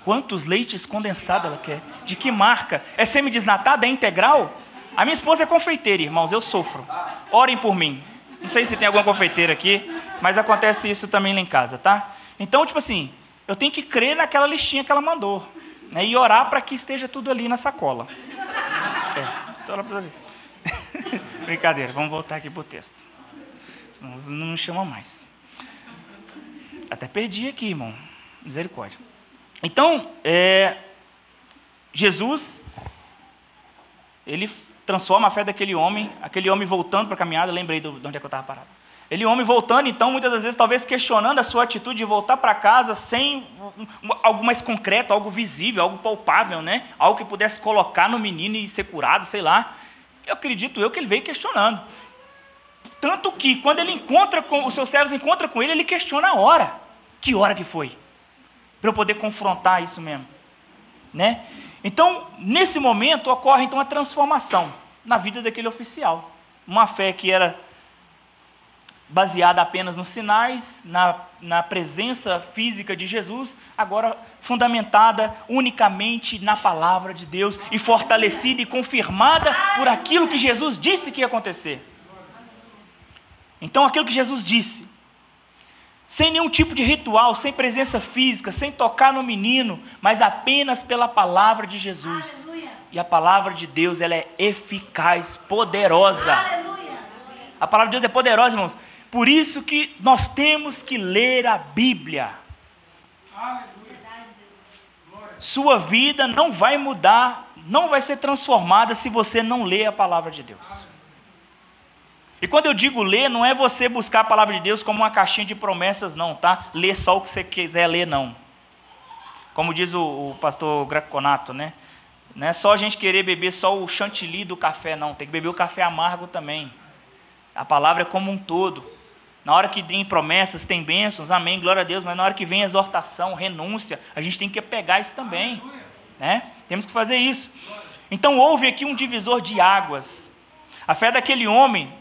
Quantos leites condensados ela quer? De que marca? É semi-desnatada? É integral? A minha esposa é confeiteira, irmãos, eu sofro. Orem por mim. Não sei se tem alguma confeiteira aqui, mas acontece isso também lá em casa, tá? Então, tipo assim, eu tenho que crer naquela listinha que ela mandou, né? E orar para que esteja tudo ali na sacola. Brincadeira, vamos voltar aqui pro texto. Senão não me chamam mais. Até perdi aqui, irmão. Misericórdia. Então, Jesus, ele transforma a fé daquele homem, aquele homem voltando para a caminhada, lembrei de onde é que eu estava parado. Aquele homem voltando, então, muitas das vezes, talvez questionando a sua atitude de voltar para casa sem algo mais concreto, algo visível, algo palpável, né? Algo que pudesse colocar no menino e ser curado, sei lá. Eu acredito que ele veio questionando. Tanto que, quando ele encontra com os seus servos, encontra com ele questiona a hora. Que hora que foi? Para eu poder confrontar isso mesmo, né? Então, nesse momento, ocorre então a transformação na vida daquele oficial. Uma fé que era baseada apenas nos sinais, na presença física de Jesus, agora fundamentada unicamente na palavra de Deus e fortalecida e confirmada por aquilo que Jesus disse que ia acontecer. Então, aquilo que Jesus disse, sem nenhum tipo de ritual, sem presença física, sem tocar no menino, mas apenas pela palavra de Jesus. Aleluia. E a palavra de Deus, ela é eficaz, poderosa. Aleluia. A palavra de Deus é poderosa, irmãos. Por isso que nós temos que ler a Bíblia. Aleluia. Sua vida não vai mudar, não vai ser transformada se você não ler a palavra de Deus. E quando eu digo ler, não é você buscar a palavra de Deus como uma caixinha de promessas, não, tá? Ler só o que você quiser ler, não. Como diz o pastor Greconato, né? Não é só a gente querer beber só o chantilly do café, não. Tem que beber o café amargo também. A palavra é como um todo. Na hora que tem promessas, tem bênçãos, amém, glória a Deus. Mas na hora que vem exortação, renúncia, a gente tem que pegar isso também, né? Temos que fazer isso. Então houve aqui um divisor de águas. A fé daquele homem,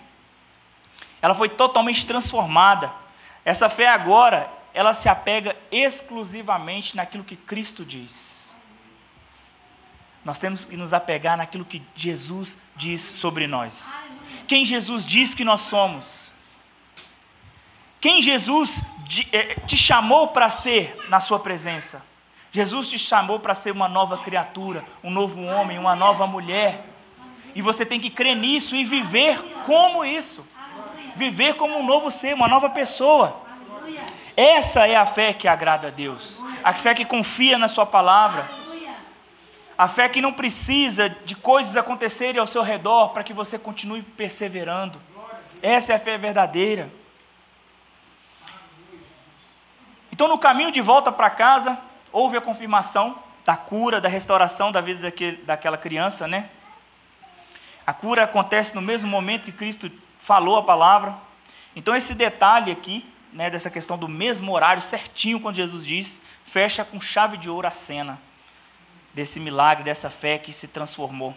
ela foi totalmente transformada. Essa fé agora, ela se apega exclusivamente naquilo que Cristo diz. Nós temos que nos apegar naquilo que Jesus diz sobre nós. Quem Jesus diz que nós somos. Quem Jesus te chamou para ser na sua presença. Jesus te chamou para ser uma nova criatura, um novo homem, uma nova mulher. E você tem que crer nisso e viver como isso. Viver como um novo ser, uma nova pessoa. Essa é a fé que agrada a Deus. A fé que confia na sua palavra. A fé que não precisa de coisas acontecerem ao seu redor para que você continue perseverando. Essa é a fé verdadeira. Então, no caminho de volta para casa, houve a confirmação da cura, da restauração da vida daquela criança, né? A cura acontece no mesmo momento que Cristo falou a palavra. Então esse detalhe aqui, né, dessa questão do mesmo horário, certinho quando Jesus diz, fecha com chave de ouro a cena desse milagre, dessa fé que se transformou.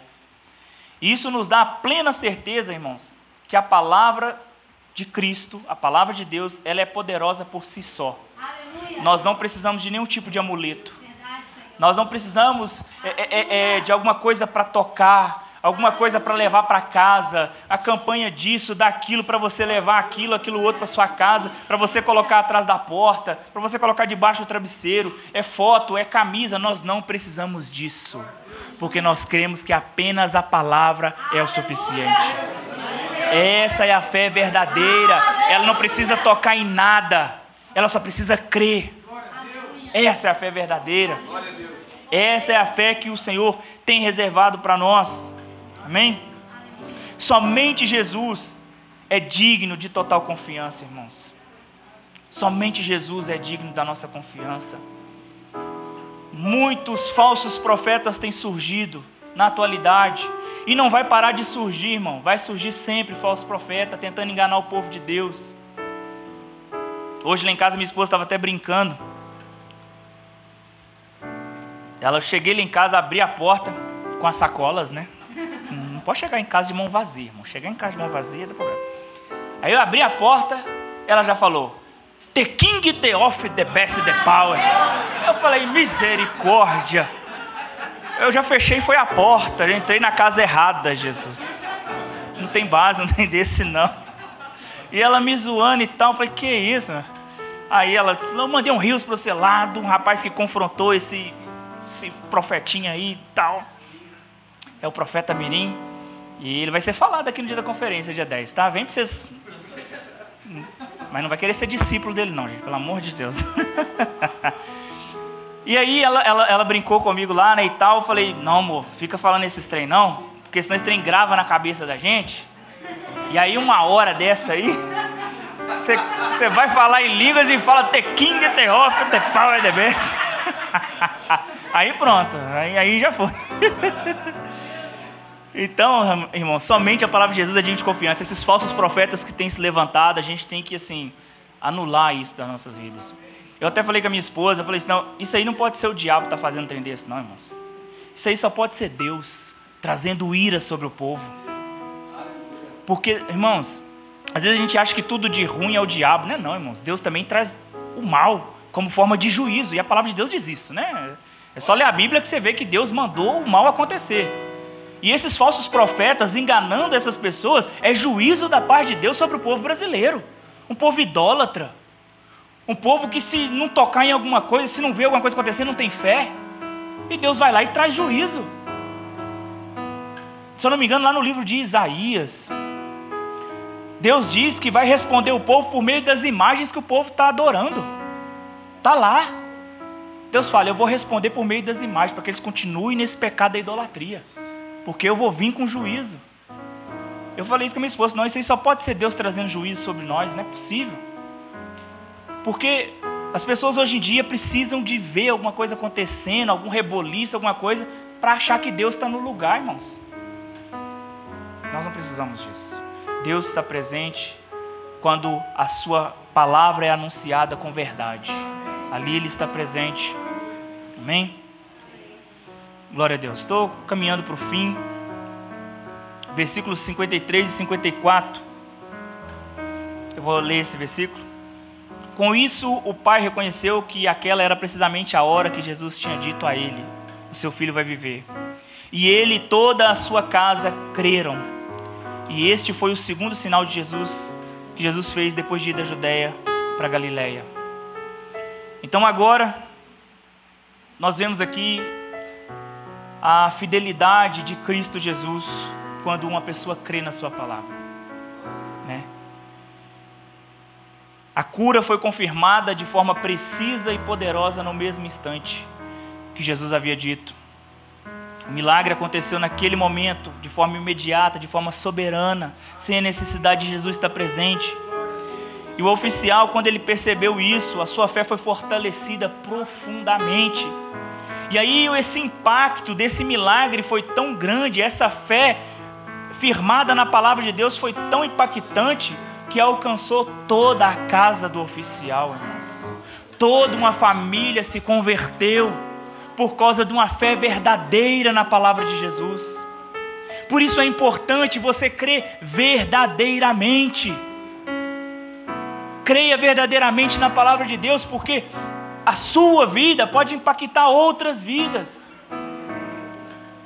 E isso nos dá a plena certeza, irmãos, que a palavra de Cristo, a palavra de Deus, ela é poderosa por si só. Aleluia. Nós não precisamos de nenhum tipo de amuleto. Verdade, nós não precisamos de alguma coisa para tocar, alguma coisa para levar para casa, a campanha disso, daquilo, para você levar aquilo outro para sua casa, para você colocar atrás da porta, para você colocar debaixo do travesseiro, é foto, é camisa, nós não precisamos disso, porque nós cremos que apenas a palavra é o suficiente. Essa é a fé verdadeira, ela não precisa tocar em nada, ela só precisa crer. Essa é a fé verdadeira, essa é a fé que o Senhor tem reservado para nós. Amém? Somente Jesus é digno de total confiança, irmãos. Somente Jesus é digno da nossa confiança. Muitos falsos profetas têm surgido na atualidade e não vai parar de surgir, irmão. Vai surgir sempre falso profeta tentando enganar o povo de Deus. Hoje lá em casa minha esposa estava até brincando. Cheguei lá em casa, abri a porta com as sacolas, né? Não pode chegar em casa de mão vazia, irmão. Chegar em casa de mão vazia dá problema. Aí eu abri a porta, ela já falou: The king, the of, the best, the power. Eu falei, misericórdia. Eu já fechei, foi a porta, eu entrei na casa errada, Jesus. Não tem base, não tem desse não. E ela me zoando e tal, eu falei, que isso? Aí ela falou, eu mandei um rios para você lá, de um rapaz que confrontou esse profetinho aí e tal. É o profeta Mirim. E ele vai ser falado aqui no dia da conferência, dia 10, tá? Vem para vocês... Mas não vai querer ser discípulo dele não, gente, pelo amor de Deus. E aí ela brincou comigo lá, né, e tal. Eu falei, não, amor, fica falando esses trem não, porque senão esse trem grava na cabeça da gente. E aí uma hora dessa aí, você vai falar em línguas e fala The King, The Of, The Power, The Best. Aí pronto, aí já foi. Então, irmão, somente a palavra de Jesus é digna de confiança. Esses falsos profetas que têm se levantado, a gente tem que, assim, anular isso das nossas vidas. Eu até falei com a minha esposa, eu falei assim, não, isso aí não pode ser o diabo que está fazendo um trem desse, não, irmãos. Isso aí só pode ser Deus trazendo ira sobre o povo. Porque, irmãos, às vezes a gente acha que tudo de ruim é o diabo. Não é não, irmãos. Deus também traz o mal como forma de juízo. E a palavra de Deus diz isso, né? É só ler a Bíblia que você vê que Deus mandou o mal acontecer. E esses falsos profetas enganando essas pessoas é juízo da parte de Deus sobre o povo brasileiro. Um povo idólatra. Um povo que se não tocar em alguma coisa, se não vê alguma coisa acontecer, não tem fé. E Deus vai lá e traz juízo. Se eu não me engano, lá no livro de Isaías, Deus diz que vai responder o povo por meio das imagens que o povo está adorando. Está lá. Deus fala, eu vou responder por meio das imagens, para que eles continuem nesse pecado da idolatria. Porque eu vou vir com juízo. Eu falei isso com a minha esposa, não, isso aí só pode ser Deus trazendo juízo sobre nós, não é possível. Porque as pessoas hoje em dia precisam de ver alguma coisa acontecendo, algum reboliço, alguma coisa, para achar que Deus está no lugar, irmãos. Nós não precisamos disso. Deus está presente quando a sua palavra é anunciada com verdade. Ali Ele está presente. Amém? Glória a Deus. Estou caminhando para o fim. Versículos 53 e 54. Eu vou ler esse versículo. Com isso, o pai reconheceu que aquela era precisamente a hora que Jesus tinha dito a ele: o seu filho vai viver. E ele e toda a sua casa creram. E este foi o segundo sinal de Jesus, que Jesus fez depois de ir da Judeia para a Galileia. Então agora, nós vemos aqui a fidelidade de Cristo Jesus, quando uma pessoa crê na sua palavra, né? A cura foi confirmada de forma precisa e poderosa no mesmo instante que Jesus havia dito. O milagre aconteceu naquele momento, de forma imediata, de forma soberana, sem a necessidade de Jesus estar presente. E o oficial, quando ele percebeu isso, a sua fé foi fortalecida profundamente. E aí esse impacto desse milagre foi tão grande, essa fé firmada na palavra de Deus foi tão impactante, que alcançou toda a casa do oficial, irmãos. Toda uma família se converteu por causa de uma fé verdadeira na palavra de Jesus. Por isso é importante você crer verdadeiramente. Creia verdadeiramente na palavra de Deus, porque a sua vida pode impactar outras vidas.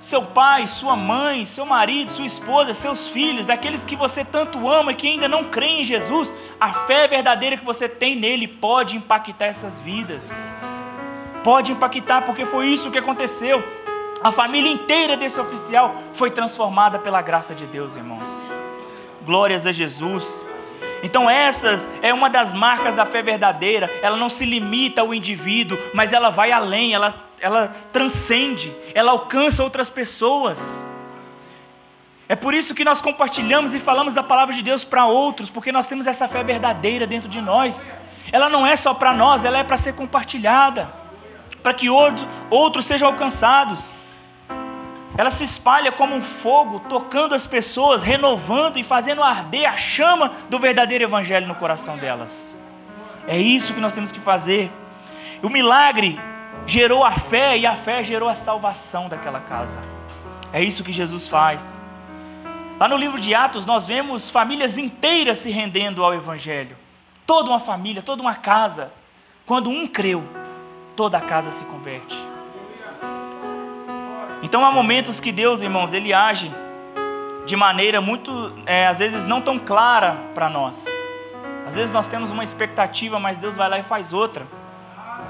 Seu pai, sua mãe, seu marido, sua esposa, seus filhos, aqueles que você tanto ama e que ainda não creem em Jesus, a fé verdadeira que você tem nele pode impactar essas vidas. Pode impactar, porque foi isso que aconteceu. A família inteira desse oficial foi transformada pela graça de Deus, irmãos. Glórias a Jesus. Então essas é uma das marcas da fé verdadeira. Ela não se limita ao indivíduo, mas ela vai além, ela transcende, ela alcança outras pessoas. É por isso que nós compartilhamos e falamos da palavra de Deus para outros, porque nós temos essa fé verdadeira dentro de nós. Ela não é só para nós, ela é para ser compartilhada, para que outros sejam alcançados. Ela se espalha como um fogo, tocando as pessoas, renovando e fazendo arder a chama do verdadeiro evangelho no coração delas. É isso que nós temos que fazer. O milagre gerou a fé e a fé gerou a salvação daquela casa. É isso que Jesus faz. Lá no livro de Atos nós vemos famílias inteiras se rendendo ao evangelho. toda uma família, toda uma casa. Quando um creu, toda a casa se converte. Então há momentos que Deus, irmãos, Ele age de maneira muito, às vezes não tão clara para nós. Às vezes nós temos uma expectativa, mas Deus vai lá e faz outra,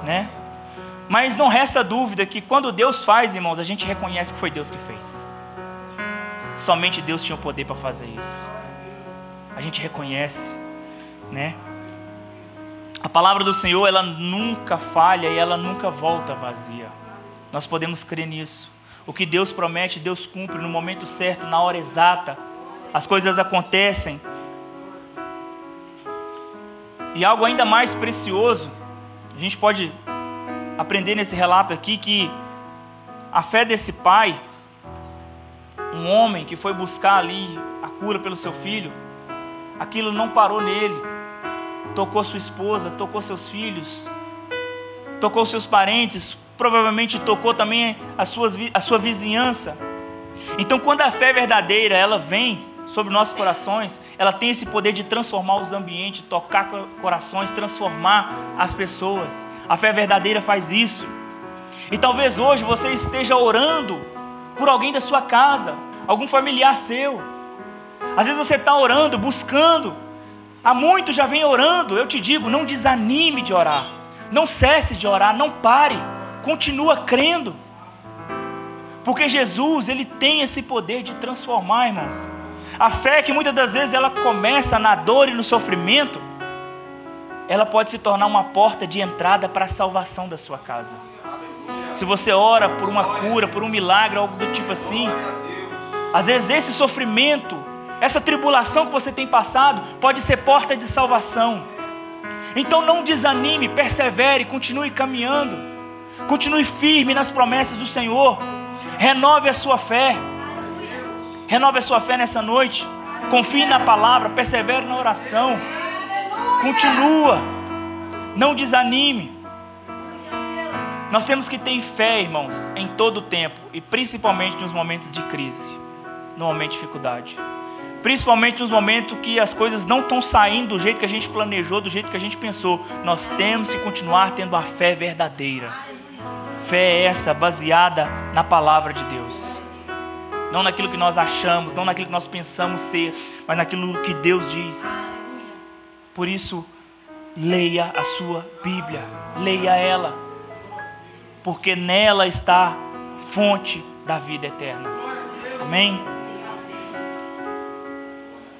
né? Mas não resta dúvida que quando Deus faz, irmãos, a gente reconhece que foi Deus que fez. Somente Deus tinha o poder para fazer isso. A gente reconhece, né? A palavra do Senhor, ela nunca falha e ela nunca volta vazia. Nós podemos crer nisso. O que Deus promete, Deus cumpre no momento certo, na hora exata. As coisas acontecem. E algo ainda mais precioso, a gente pode aprender nesse relato aqui, que a fé desse pai, um homem que foi buscar ali a cura pelo seu filho, aquilo não parou nele. Tocou sua esposa, tocou seus filhos, tocou seus parentes, provavelmente tocou também a sua vizinhança. Então, quando a fé verdadeira, ela vem sobre nossos corações, ela tem esse poder de transformar os ambientes, tocar corações, transformar as pessoas. A fé verdadeira faz isso. E talvez hoje você esteja orando por alguém da sua casa, algum familiar seu. Às vezes você está orando, buscando. Há muito já vem orando. Eu te digo, não desanime de orar. Não cesse de orar, não pare. Continua crendo. Porque Jesus, Ele tem esse poder de transformar, irmãos. A fé que muitas das vezes ela começa na dor e no sofrimento, ela pode se tornar uma porta de entrada para a salvação da sua casa. Se você ora por uma cura, por um milagre, algo do tipo assim, às vezes esse sofrimento, essa tribulação que você tem passado, pode ser porta de salvação. Então não desanime, persevere, continue caminhando, continue firme nas promessas do Senhor, renove a sua fé. Renove a sua fé nessa noite. Confie na palavra, persevere na oração. Continua. Não desanime. Nós temos que ter fé, irmãos, em todo o tempo. E principalmente nos momentos de crise, no momento de dificuldade. Principalmente nos momentos que as coisas não estão saindo do jeito que a gente planejou, do jeito que a gente pensou. Nós temos que continuar tendo a fé verdadeira. Fé essa baseada na palavra de Deus. Não naquilo que nós achamos, não naquilo que nós pensamos ser, mas naquilo que Deus diz. Por isso, leia a sua Bíblia, leia ela, porque nela está a fonte da vida eterna. Amém?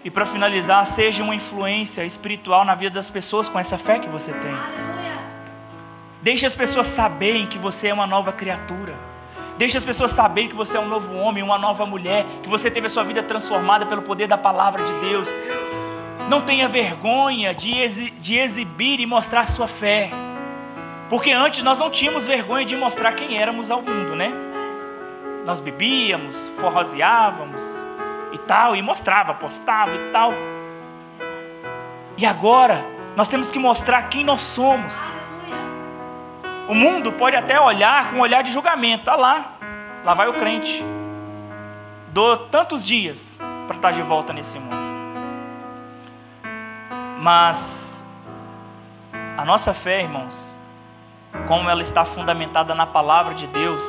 E para finalizar, seja uma influência espiritual na vida das pessoas com essa fé que você tem. Deixe as pessoas saberem que você é uma nova criatura. Deixe as pessoas saberem que você é um novo homem, uma nova mulher, que você teve a sua vida transformada pelo poder da palavra de Deus. Não tenha vergonha de exibir e mostrar sua fé. Porque antes nós não tínhamos vergonha de mostrar quem éramos ao mundo, né? Nós bebíamos, forroseávamos e tal, e mostrava, postava e tal. E agora nós temos que mostrar quem nós somos. O mundo pode até olhar com um olhar de julgamento. Lá vai o crente. Dou tantos dias para estar de volta nesse mundo. Mas a nossa fé, irmãos, como ela está fundamentada na palavra de Deus,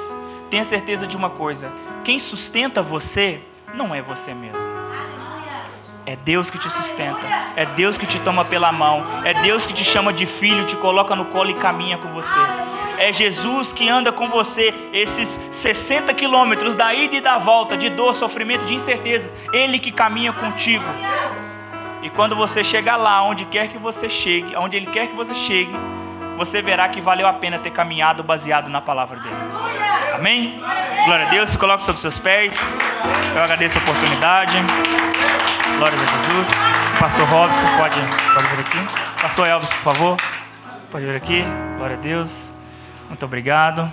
tenha certeza de uma coisa: quem sustenta você não é você mesmo. É Deus que te sustenta, é Deus que te toma pela mão, é Deus que te chama de filho, te coloca no colo e caminha com você. É Jesus que anda com você esses 60 quilômetros da ida e da volta, de dor, sofrimento, de incertezas. Ele que caminha contigo. E quando você chegar lá, onde quer que você chegue, aonde Ele quer que você chegue, você verá que valeu a pena ter caminhado baseado na palavra dele. Amém? Glória a Deus. Se coloque sobre seus pés. Eu agradeço a oportunidade. Glória a Jesus. Pastor Robson, pode vir aqui. Pastor Elvis, por favor. Pode vir aqui. Glória a Deus. Muito obrigado.